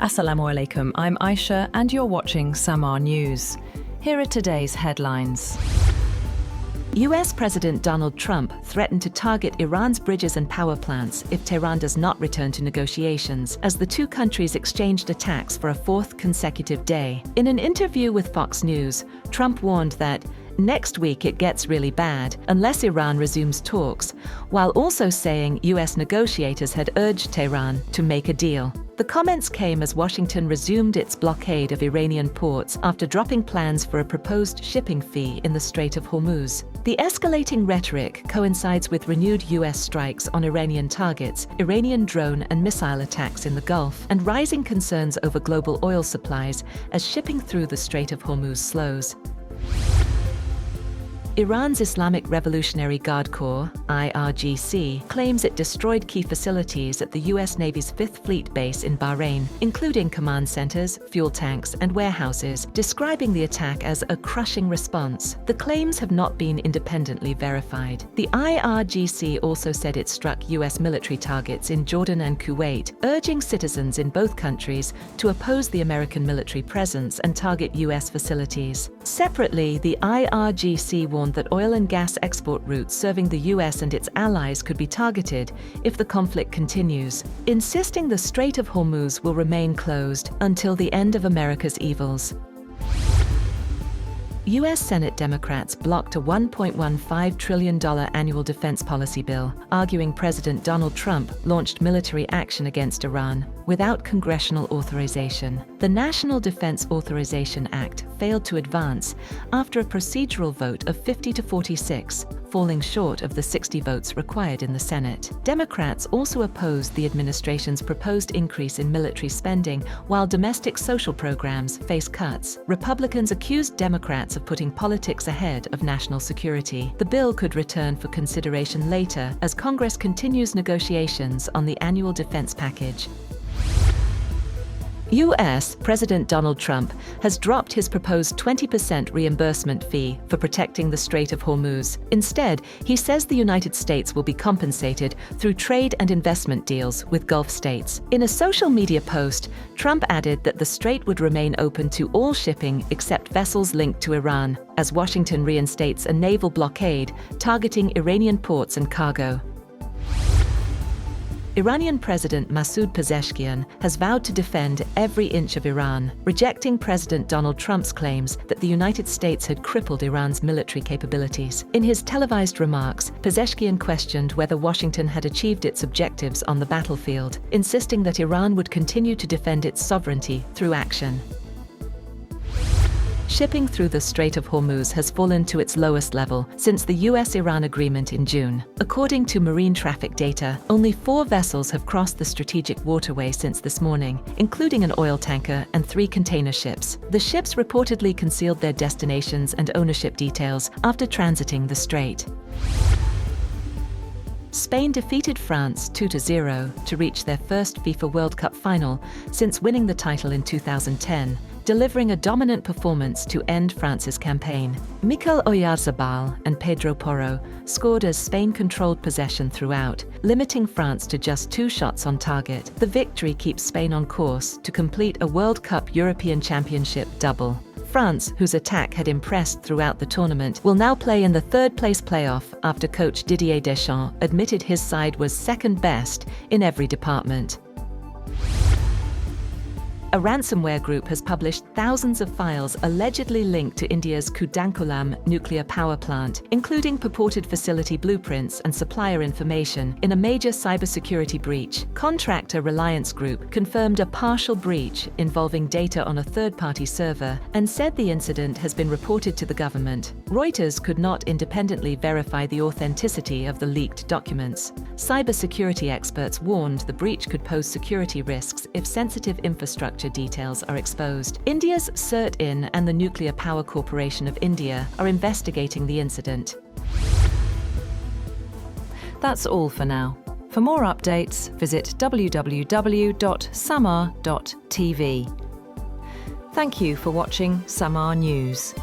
Assalamu alaikum, I'm Aisha and you're watching Samaa News. Here are today's headlines. US President Donald Trump threatened to target Iran's bridges and power plants if Tehran does not return to negotiations, as the two countries exchanged attacks for a fourth consecutive day. In an interview with Fox News, Trump warned that next week it gets really bad unless Iran resumes talks, while also saying US negotiators had urged Tehran to make a deal. The comments came as Washington resumed its blockade of Iranian ports after dropping plans for a proposed shipping fee in the Strait of Hormuz. The escalating rhetoric coincides with renewed US strikes on Iranian targets, Iranian drone and missile attacks in the Gulf, and rising concerns over global oil supplies as shipping through the Strait of Hormuz slows. Iran's Islamic Revolutionary Guard Corps, IRGC, claims it destroyed key facilities at the US Navy's 5th Fleet base in Bahrain, including command centers, fuel tanks, and warehouses, describing the attack as a crushing response. The claims have not been independently verified. The IRGC also said it struck US military targets in Jordan and Kuwait, urging citizens in both countries to oppose the American military presence and target US facilities. Separately, the IRGC warned that oil and gas export routes serving the US and its allies could be targeted if the conflict continues, insisting the Strait of Hormuz will remain closed until the end of America's evils. US Senate Democrats blocked a $1.15 trillion annual defense policy bill, arguing President Donald Trump launched military action against Iran without congressional authorization. The National Defense Authorization Act failed to advance after a procedural vote of 50 to 46, falling short of the 60 votes required in the Senate. Democrats also opposed the administration's proposed increase in military spending, while domestic social programs face cuts. Republicans accused Democrats of putting politics ahead of national security. The bill could return for consideration later as Congress continues negotiations on the annual defense package. US President Donald Trump has dropped his proposed 20% reimbursement fee for protecting the Strait of Hormuz. Instead, he says the United States will be compensated through trade and investment deals with Gulf states. In a social media post, Trump added that the strait would remain open to all shipping except vessels linked to Iran, as Washington reinstates a naval blockade targeting Iranian ports and cargo. Iranian President Masoud Pezeshkian has vowed to defend every inch of Iran, rejecting President Donald Trump's claims that the United States had crippled Iran's military capabilities. In his televised remarks, Pezeshkian questioned whether Washington had achieved its objectives on the battlefield, insisting that Iran would continue to defend its sovereignty through action. Shipping through the Strait of Hormuz has fallen to its lowest level since the US-Iran agreement in June. According to marine traffic data, only 4 vessels have crossed the strategic waterway since this morning, including an oil tanker and 3 container ships. The ships reportedly concealed their destinations and ownership details after transiting the strait. Spain defeated France 2-0 to reach their first FIFA World Cup final since winning the title in 2010, delivering a dominant performance to end France's campaign. Mikel Oyarzabal and Pedro Porro scored as Spain controlled possession throughout, limiting France to just 2 shots on target. The victory keeps Spain on course to complete a World Cup European Championship double. France, whose attack had impressed throughout the tournament, will now play in the third-place playoff after coach Didier Deschamps admitted his side was second best in every department. A ransomware group has published thousands of files allegedly linked to India's Kudankulam nuclear power plant, including purported facility blueprints and supplier information, in a major cybersecurity breach. Contractor Reliance Group confirmed a partial breach involving data on a third-party server and said the incident has been reported to the government. Reuters could not independently verify the authenticity of the leaked documents. Cybersecurity experts warned the breach could pose security risks if sensitive infrastructure details are exposed. India's CERT-In and the Nuclear Power Corporation of India are investigating the incident. That's all for now. For more updates, visit www.samaa.tv. Thank you for watching Samaa News.